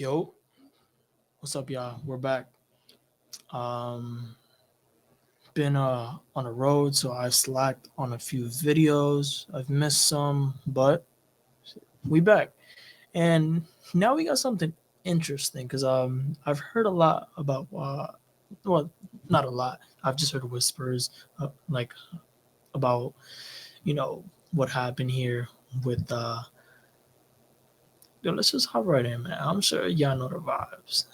Yo, what's up, y'all? We're back. Um, been on the road, so I've slacked on a few videos. I've missed some, but we back, and now we got something interesting because I've heard a lot about well, not a lot. I've just heard whispers like about what happened here with Yo, let's just hop right in, man. I'm sure y'all know the vibes.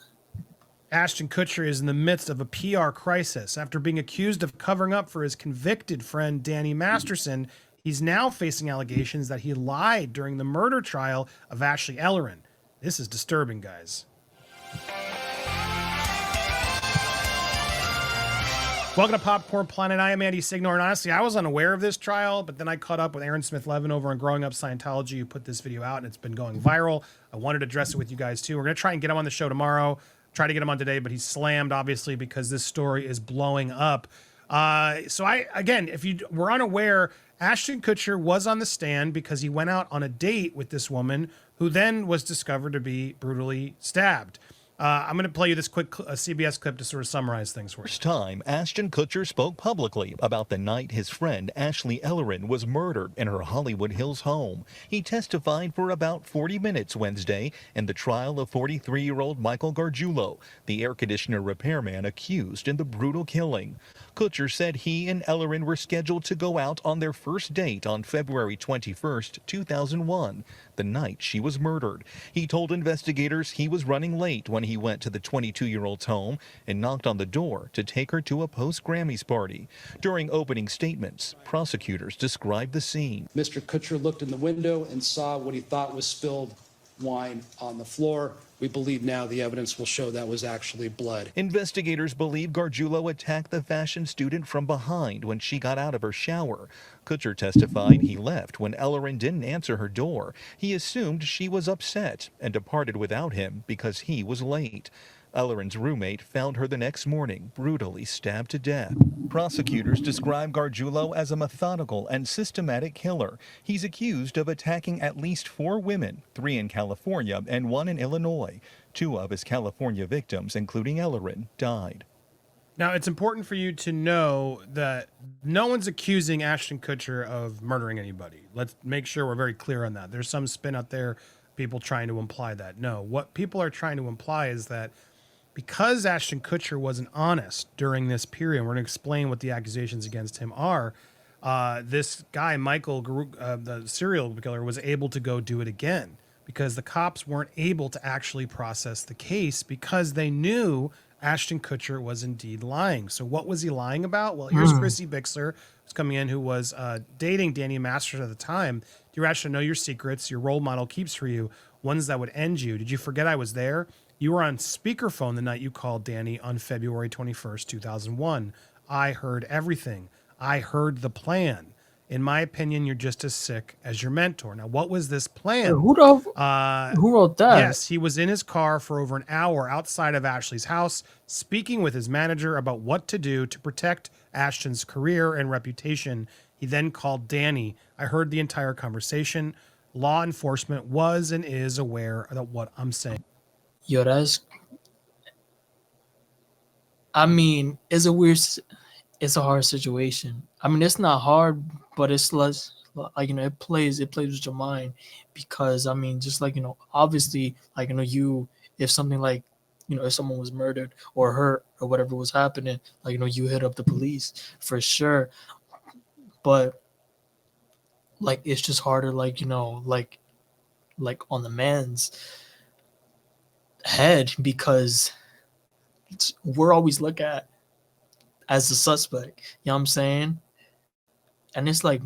Ashton Kutcher is in the midst of a PR crisis. After being accused of covering up for his convicted friend Danny Masterson, he's now facing allegations that he lied during the murder trial of Ashley Ellerin. This is disturbing, guys. Welcome to Popcorn Planet. I am Andy Signor, and honestly, I was unaware of this trial, but then I caught up with Aaron Smith-Levin over on Growing Up Scientology, who put this video out, and it's been going viral. I wanted to address it with you guys, too. We're going to try and get him on the show tomorrow. Try to get him on today, but he's slammed, obviously, because this story is blowing up. Again, if you were unaware, Ashton Kutcher was on the stand because he went out on a date with this woman who then was discovered to be brutally stabbed. I'm going to play you this quick CBS clip to sort of summarize things for you. First time Ashton Kutcher spoke publicly about the night his friend Ashley Ellerin was murdered in her Hollywood Hills home. He testified for about 40 minutes Wednesday in the trial of 43-year-old Michael Gargiulo, the air conditioner repairman accused in the brutal killing. Kutcher said he and Ellerin were scheduled to go out on their first date on February 21, 2001, the night she was murdered. He told investigators he was running late when he went to the 22-year-old's home and knocked on the door to take her to a post-Grammys party. During opening statements, prosecutors described the scene. Mr. Kutcher looked in the window and saw what he thought was spilled wine on the floor. We believe now the evidence will show that was actually blood. Investigators believe Gargiulo attacked the fashion student from behind when she got out of her shower. Kutcher testified he left when Ellerin didn't answer her door. He assumed she was upset and departed without him because he was late. Ellerin's roommate found her the next morning, brutally stabbed to death. Prosecutors describe Gargiulo as a methodical and systematic killer. He's accused of attacking at least 4 women, 3 in California and 1 in Illinois. 2 of his California victims, including Ellerin, died. Now, it's important for you to know that no one's accusing Ashton Kutcher of murdering anybody. Let's make sure we're very clear on that. There's some spin out there, people trying to imply that. No, what people are trying to imply is that because Ashton Kutcher wasn't honest during this period, we're going to explain what the accusations against him are. This guy, Michael, the serial killer, was able to go do it again because the cops weren't able to actually process the case because they knew Ashton Kutcher was indeed lying. So what was he lying about? Well, here's Chrissy Bixler, who's coming in, who was dating Danny Masterson at the time. Dear Ashton, know your secrets. Your role model keeps for you ones that would end you. Did you forget I was there? You were on speakerphone the night you called Danny on February 21st, 2001. I heard everything. I heard the plan. In my opinion, you're just as sick as your mentor. Now, what was this plan? Who wrote that? Yes, he was in his car for over an hour outside of Ashley's house, speaking with his manager about what to do to protect Ashton's career and reputation. He then called Danny. I heard the entire conversation. Law enforcement was and is aware of what I'm saying. Yo, it's a hard situation. I mean, it's not hard, but it's less like, it plays with your mind because, I mean, just like, obviously, like, if something like, if someone was murdered or hurt or whatever was happening, like, you hit up the police for sure. But like, it's just harder, like, like on the man's head because we're always looked at as the suspect, you know what I'm saying? And it's like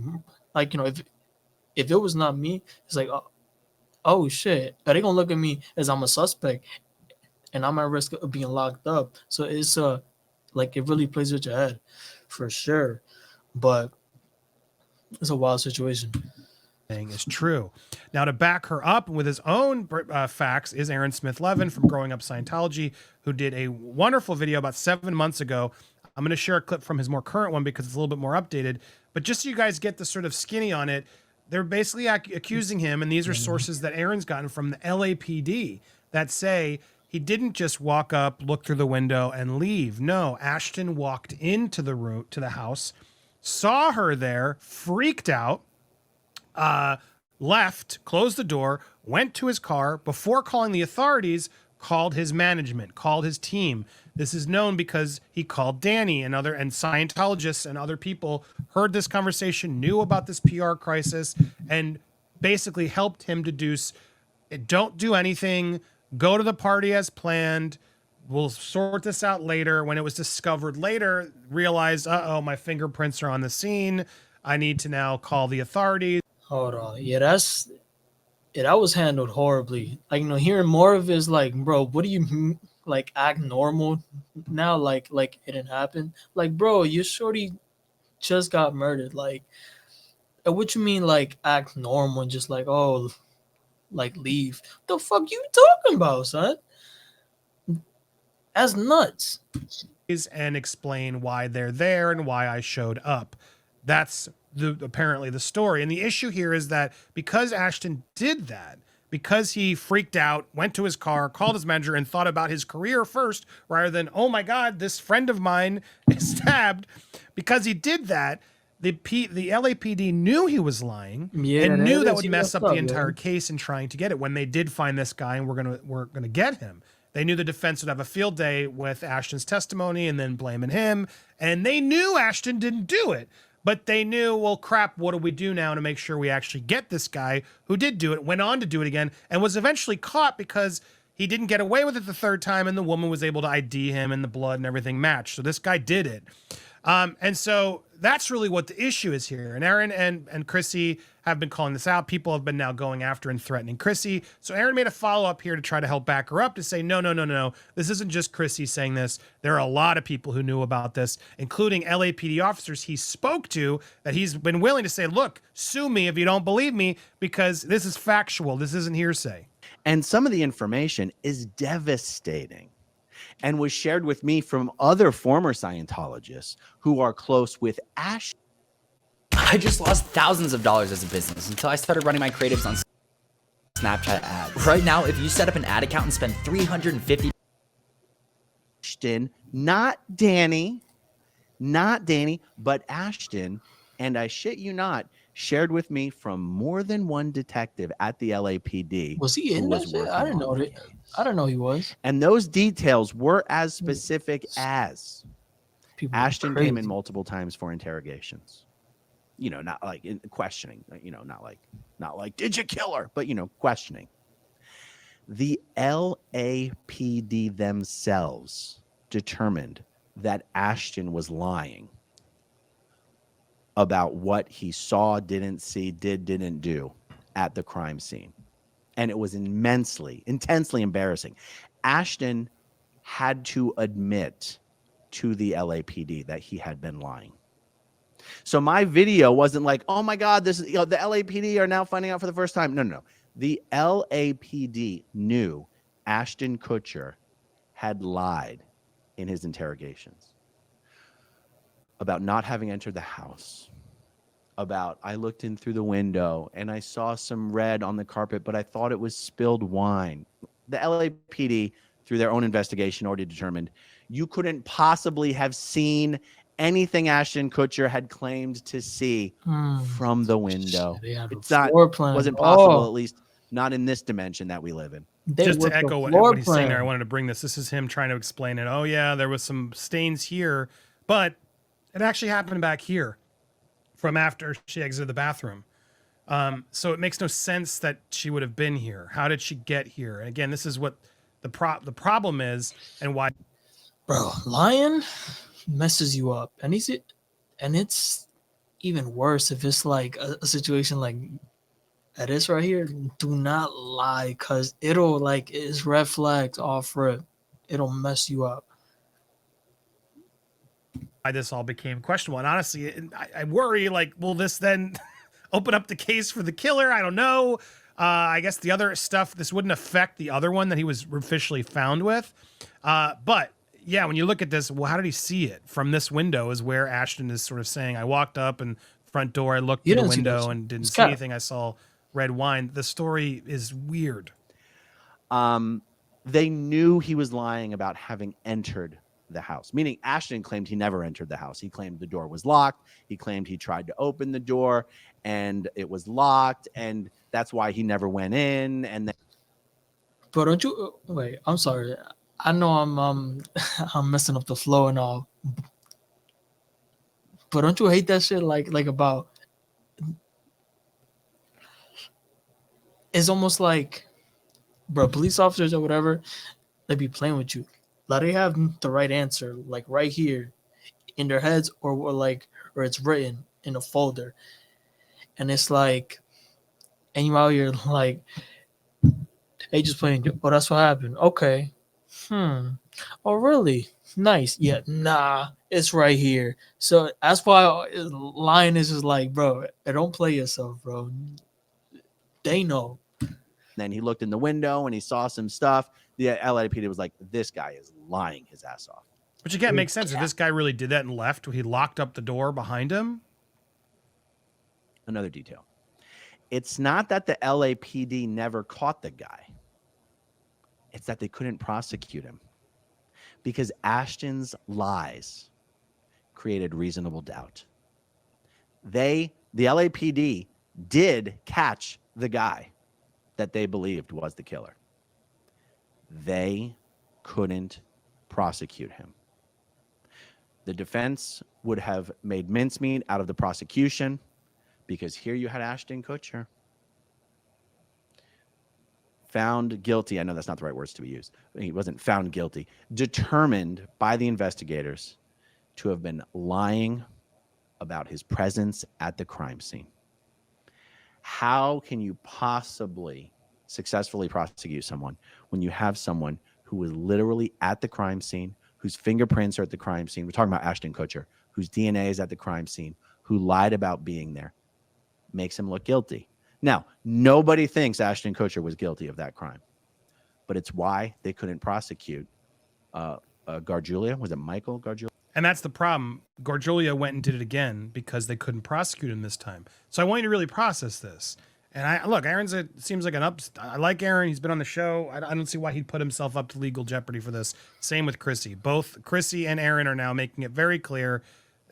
if it was not me, it's like, oh shit, are they gonna look at me as I'm a suspect and I'm at risk of being locked up? So it's like it really plays with your head for sure, but it's a wild situation. Is true. Now, to back her up with his own facts is Aaron Smith-Levin from Growing Up Scientology, who did a wonderful video about 7 months ago. I'm going to share a clip from his more current one because it's a little bit more updated. But just so you guys get the sort of skinny on it, they're basically accusing him, and these are sources that Aaron's gotten from the LAPD, that say he didn't just walk up, look through the window, and leave. No, Ashton walked into the room, to the house, saw her there, freaked out, left, closed the door, went to his car, before calling the authorities, called his management, called his team. This is known because he called Danny and Scientologists and other people heard this conversation, knew about this PR crisis, and basically helped him deduce, don't do anything, go to the party as planned. We'll sort this out later. When it was discovered later, realized, uh-oh, my fingerprints are on the scene. I need to now call the authorities. Hold on. Yeah, that was handled horribly. Like, hearing more of it is like, bro, what do you like act normal now? Like it didn't happen. Like, bro, your shorty just got murdered. Like, what you mean like act normal and just like, oh, like leave? The fuck you talking about, son? That's nuts. And explain why they're there and why I showed up. That's apparently the story. And the issue here is that because Ashton did that, because he freaked out, went to his car, called his manager, and thought about his career first, rather than, oh my God, this friend of mine is stabbed. Because he did that, the LAPD knew he was lying, and knew that would mess up the entire case in trying to get it. When they did find this guy and we're gonna get him, they knew the defense would have a field day with Ashton's testimony and then blaming him. And they knew Ashton didn't do it. But they knew, well, crap, what do we do now to make sure we actually get this guy who did do it, went on to do it again, and was eventually caught because he didn't get away with it the third time, and the woman was able to ID him, and the blood and everything matched. So this guy did it. And so that's really what the issue is here. And Aaron and Chrissy have been calling this out. People have been now going after and threatening Chrissy. So Aaron made a follow-up here to try to help back her up, to say, no. This isn't just Chrissy saying this. There are a lot of people who knew about this, including LAPD officers he spoke to, that he's been willing to say, look, sue me if you don't believe me, because this is factual. This isn't hearsay. And some of the information is devastating and was shared with me from other former Scientologists who are close with Ash. I just lost thousands of dollars as a business until I started running my creatives on Snapchat ads. Right now, if you set up an ad account and spend $350, Ashton, not Danny, but Ashton, and I shit you not, shared with me from more than one detective at the LAPD. Was he in that shit? I didn't know that. I didn't know he was. And those details were as specific as Ashton crazy. came in multiple times for interrogations. Not like in questioning, not like, did you kill her? But, questioning. The LAPD themselves determined that Ashton was lying about what he saw, didn't see, didn't do at the crime scene. And it was intensely embarrassing. Ashton had to admit to the LAPD that he had been lying. So my video wasn't like, oh my God, this is, the LAPD are now finding out for the first time. No. The LAPD knew Ashton Kutcher had lied in his interrogations about not having entered the house, about I looked in through the window and I saw some red on the carpet, but I thought it was spilled wine. The LAPD, through their own investigation, already determined you couldn't possibly have seen anything Ashton Kutcher had claimed to see from the window. It's not wasn't possible, at least not in this dimension that we live in. Just to echo what he's saying there, I wanted to bring this. This is him trying to explain it. Oh yeah, there was some stains here, but it actually happened back here from after she exited the bathroom. So it makes no sense that she would have been here. How did she get here? And again, this is what the problem is, and why. Bro, lying messes you up, and it's even worse if it's like a situation like this right here. Do not lie, because it'll like it's red flags off rip. It'll mess you up. Why this all became questionable, and honestly, I worry, like, will this then open up the case for the killer? I don't know. I guess the other stuff, this wouldn't affect the other one that he was officially found with, but yeah, when you look at this, well, how did he see it? From this window is where Ashton is sort of saying, I walked up and front door, I looked through the window and didn't see anything. I saw red wine. The story is weird. They knew he was lying about having entered the house, meaning Ashton claimed he never entered the house. He claimed the door was locked. He claimed he tried to open the door and it was locked, and that's why he never went in. And then, But don't you wait? I'm sorry. I know I'm messing up the flow and all. But don't you hate that shit? Like about. It's almost like, bro, police officers or whatever, they be playing with you. Let they have the right answer, like right here, in their heads, or it's written in a folder, and it's like, and you out here like, hey, just playing. Oh, that's what happened. Okay. Oh, really? Nice. Yeah. Nah, it's right here. So that's why lying is just like, bro, don't play yourself, bro. They know. then he looked in the window and he saw some stuff. The LAPD was like, this guy is lying his ass off. Which again makes sense. If this guy really did that and left, he locked up the door behind him. Another detail. It's not that the LAPD never caught the guy. It's that they couldn't prosecute him because Ashton's lies created reasonable doubt. The LAPD did catch the guy that they believed was the killer. They couldn't prosecute him. The defense would have made mincemeat out of the prosecution because here you had Ashton Kutcher found guilty. I know that's not the right words to be used. He wasn't found guilty. Determined by the investigators to have been lying about his presence at the crime scene. How can you possibly successfully prosecute someone when you have someone who was literally at the crime scene, whose fingerprints are at the crime scene? We're talking about Ashton Kutcher, whose DNA is at the crime scene, who lied about being there, makes him look guilty. Now, nobody thinks Ashton Kutcher was guilty of that crime, but it's why they couldn't prosecute Gargiulo. Was it Michael Gargiulo? And that's the problem. Gargiulo went and did it again because they couldn't prosecute him this time. So I want you to really process this. And look, seems like I like Aaron. He's been on the show. I don't see why he'd put himself up to legal jeopardy for this. Same with Chrissy. Both Chrissy and Aaron are now making it very clear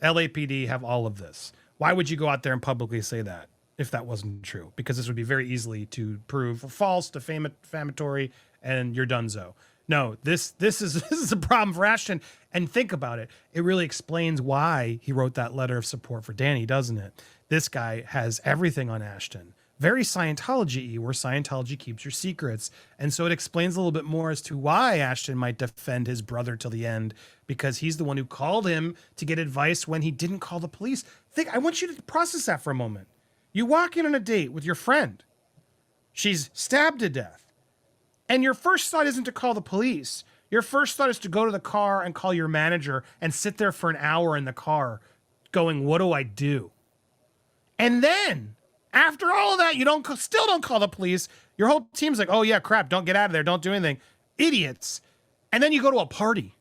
LAPD have all of this. Why would you go out there and publicly say that if that wasn't true? Because this would be very easily to prove false, defamatory, and you're donezo. No, this is a problem for Ashton. And think about it. It really explains why he wrote that letter of support for Danny, doesn't it? This guy has everything on Ashton. Very Scientology-y, where Scientology keeps your secrets. And so it explains a little bit more as to why Ashton might defend his brother till the end, because he's the one who called him to get advice when he didn't call the police. I want you to process that for a moment. You walk in on a date with your friend. She's stabbed to death. And your first thought isn't to call the police. Your first thought is to go to the car and call your manager and sit there for an hour in the car going, what do I do? And then after all of that, you still don't call the police. Your whole team's like, oh yeah, crap, don't get out of there. Don't do anything. Idiots. And then you go to a party.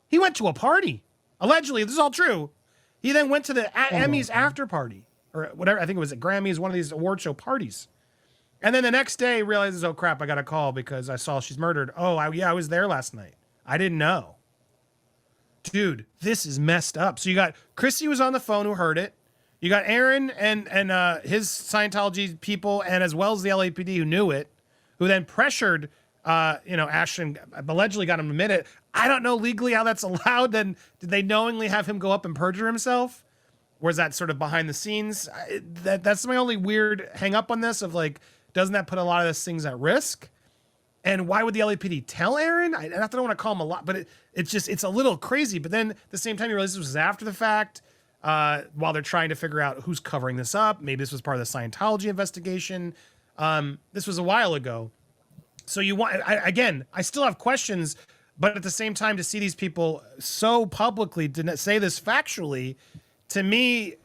He went to a party. Allegedly, this is all true. He then went to the Emmys after party or whatever. I think it was at Grammys, one of these award show parties. And then the next day realizes, oh crap, I got a call because I saw she's murdered. Oh, I was there last night. I didn't know. Dude, this is messed up. So you got Chrissy was on the phone who heard it. You got Aaron and his Scientology people, and as well as the LAPD who knew it, who then pressured, Ashton, allegedly got him to admit it. I don't know legally how that's allowed. Then did they knowingly have him go up and perjure himself? Or is that sort of behind the scenes? That's my only weird hang up on this of like, doesn't that put a lot of these things at risk? And why would the LAPD tell Aaron? Not that I don't want to call him a lot, but it's a little crazy. But then at the same time, you realize this was after the fact, while they're trying to figure out who's covering this up. Maybe this was part of the Scientology investigation. This was a while ago. So I still have questions, but at the same time, to see these people so publicly to say this factually, to me,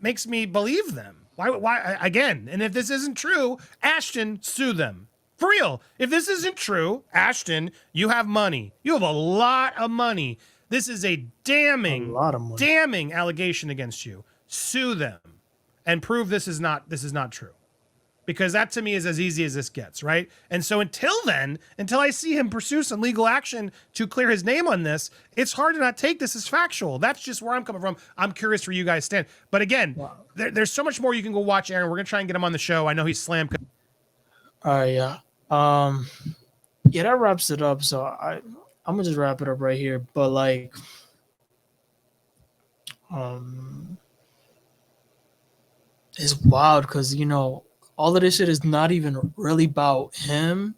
makes me believe them. Why again? And if this isn't true, Ashton, sue them. For real. If this isn't true, Ashton, you have money. You have a lot of money. This is a damning allegation against you. Sue them and prove this is not true. because that to me is as easy as this gets, right? And so until then, until I see him pursue some legal action to clear his name on this, it's hard to not take this as factual. That's just where I'm coming from. I'm curious where you guys stand. But again, there's so much more you can go watch, Aaron. We're going to try and get him on the show. I know he's slammed. All right, yeah. Yeah, that wraps it up. So I'm gonna just wrap it up right here. But like, it's wild because all of this shit is not even really about him.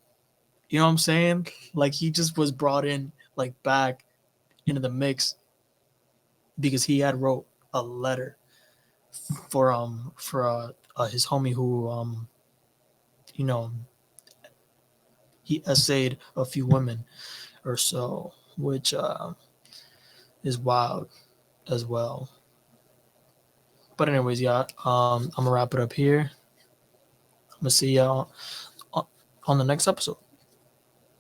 You know what I'm saying? Like he just was brought in like back into the mix because he had wrote a letter for his homie who he essayed a few women or so, which is wild as well. But anyways, yeah, I'm gonna wrap it up here. I'm gonna see y'all on the next episode.